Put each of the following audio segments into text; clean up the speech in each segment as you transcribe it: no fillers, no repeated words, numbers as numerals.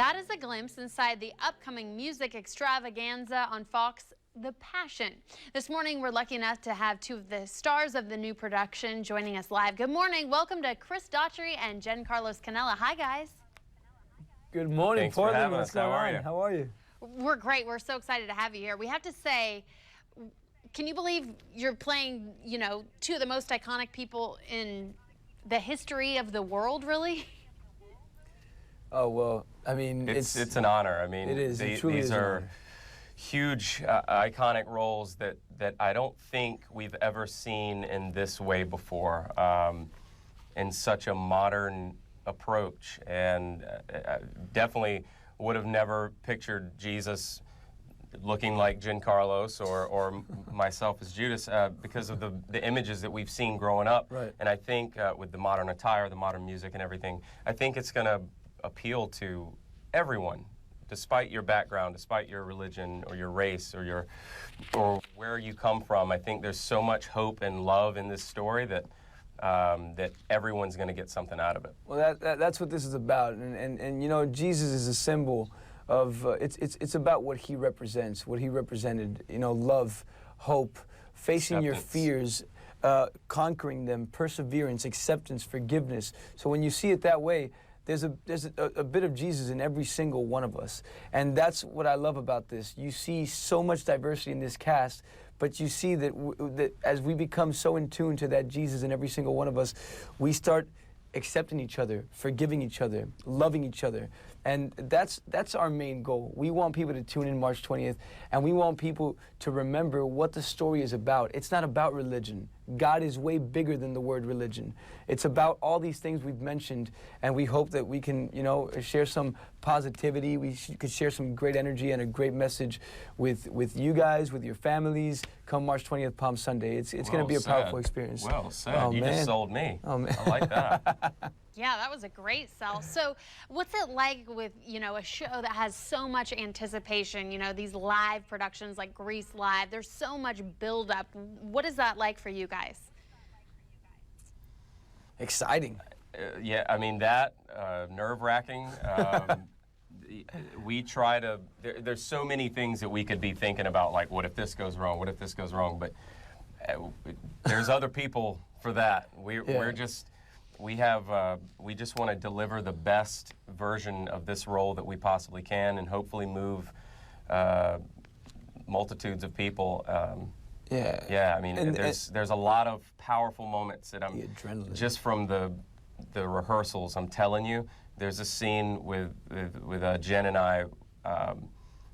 That is a glimpse inside the upcoming music extravaganza on Fox, The Passion. This morning, we're lucky enough to have two of the stars of the new production joining us live. Good morning. Welcome to Daughtry and Jencarlos Canela. Hi, guys. Good morning, Thanks for having us. How are you? We're great. We're so excited to have you here. We have to say, can you believe you're playing, two of the most iconic people in the history of the world, really? Oh, well, I mean, it's an honor. I mean, it is. These are huge, iconic roles that I don't think we've ever seen in this way before, in such a modern approach. And definitely would have never pictured Jesus looking like Jencarlos or myself as Judas because of the images that we've seen growing up. Right. And I think with the modern attire, the modern music and everything, I think it's going to appeal to everyone, despite your background, despite your religion or your race or where you come from. I think there's so much hope and love in this story that that everyone's going to get something out of it. Well, that's what this is about, and Jesus is a symbol of it's about what he represents, what he represented. Love, hope, facing your fears, conquering them, perseverance, acceptance, forgiveness. So when you see it that way, there's a bit of Jesus in every single one of us. And that's what I love about this. You see so much diversity in this cast, but you see that as we become so in tune to that Jesus in every single one of us, we start accepting each other, forgiving each other, loving each other. And that's our main goal. We want people to tune in March 20th, and we want people to remember what the story is about. It's not about religion. God is way bigger than the word religion. It's about all these things we've mentioned, and we hope that we can, share some positivity. We could share some great energy and a great message with you guys, with your families, come March 20th, Palm Sunday. It's going to be a powerful experience. Well said. Oh, you man. just sold me. Oh, man. I like that. Yeah, that was a great sell. So what's it like with, a show that has so much anticipation, these live productions like Grease Live, there's so much buildup. What is that like for you guys? Exciting. Yeah, I mean, that, nerve-wracking. We try to, there's so many things that we could be thinking about, like, what if this goes wrong, what if this goes wrong, but there's other people for that. We just want to deliver the best version of this role that we possibly can, and hopefully move multitudes of people. Yeah. I mean, there's a lot of powerful moments that I'm just from the rehearsals. I'm telling you, there's a scene with Jen and I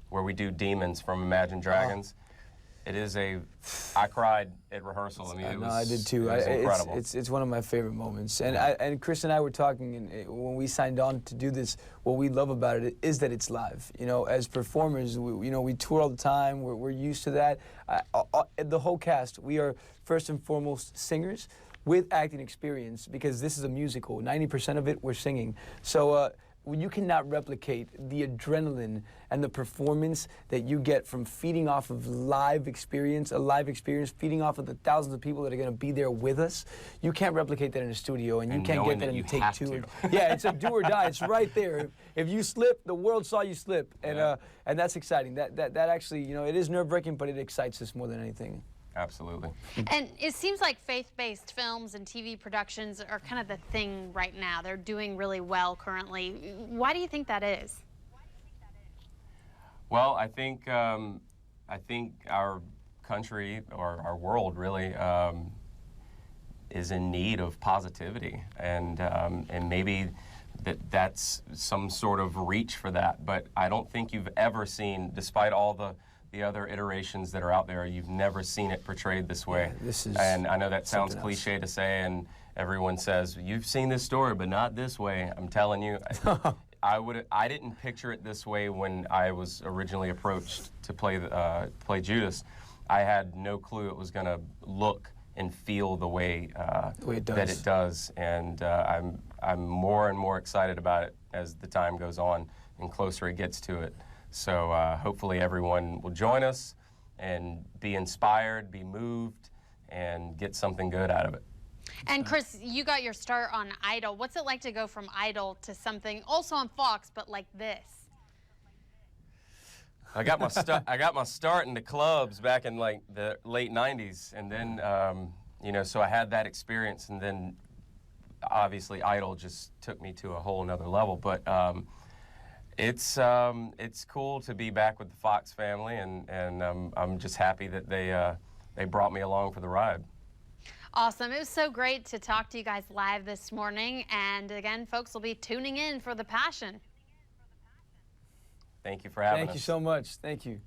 where we do demons from Imagine Dragons. I cried at rehearsal. I mean, I did too. It was incredible. It's one of my favorite moments. And Chris and I were talking, and when we signed on to do this, what we love about it is that it's live. As performers, we tour all the time. We're used to that. The whole cast, we are first and foremost singers with acting experience, because this is a musical. 90% of it we're singing. So you cannot replicate the adrenaline and the performance that you get from feeding off of a live experience, feeding off of the thousands of people that are going to be there with us. You can't replicate that in a studio, and you can't get that in take two. Yeah, it's a do or die. It's right there. If you slip, the world saw you slip, and that's exciting. That actually, it is nerve-wracking, but it excites us more than anything. Absolutely. And it seems like faith-based films and TV productions are kind of the thing right now. They're doing really well currently. Why do you think that is? Well, I think our country, or our world really, is in need of positivity, and maybe that's some sort of reach for that. But I don't think you've ever seen, despite all the other iterations that are out there, you've never seen it portrayed this way. Yeah, and I know that sounds cliche to say, and everyone says, you've seen this story, but not this way. I'm telling you, I didn't picture it this way when I was originally approached to play Judas. I had no clue it was going to look and feel the way that it does. And I'm more and more excited about it as the time goes on and closer it gets to it. So hopefully everyone will join us and be inspired, be moved, and get something good out of it. And Chris, you got your start on Idol. What's it like to go from Idol to something also on Fox, but like this? I got my start in the clubs back in like the late '90s, and then you know, so I had that experience, and then obviously Idol just took me to a whole nother level. But it's cool to be back with the Fox family, and I'm just happy that they brought me along for the ride. Awesome. It was so great to talk to you guys live this morning. And again, folks will be tuning in for The Passion. Thank you for having us. Thank you so much. Thank you.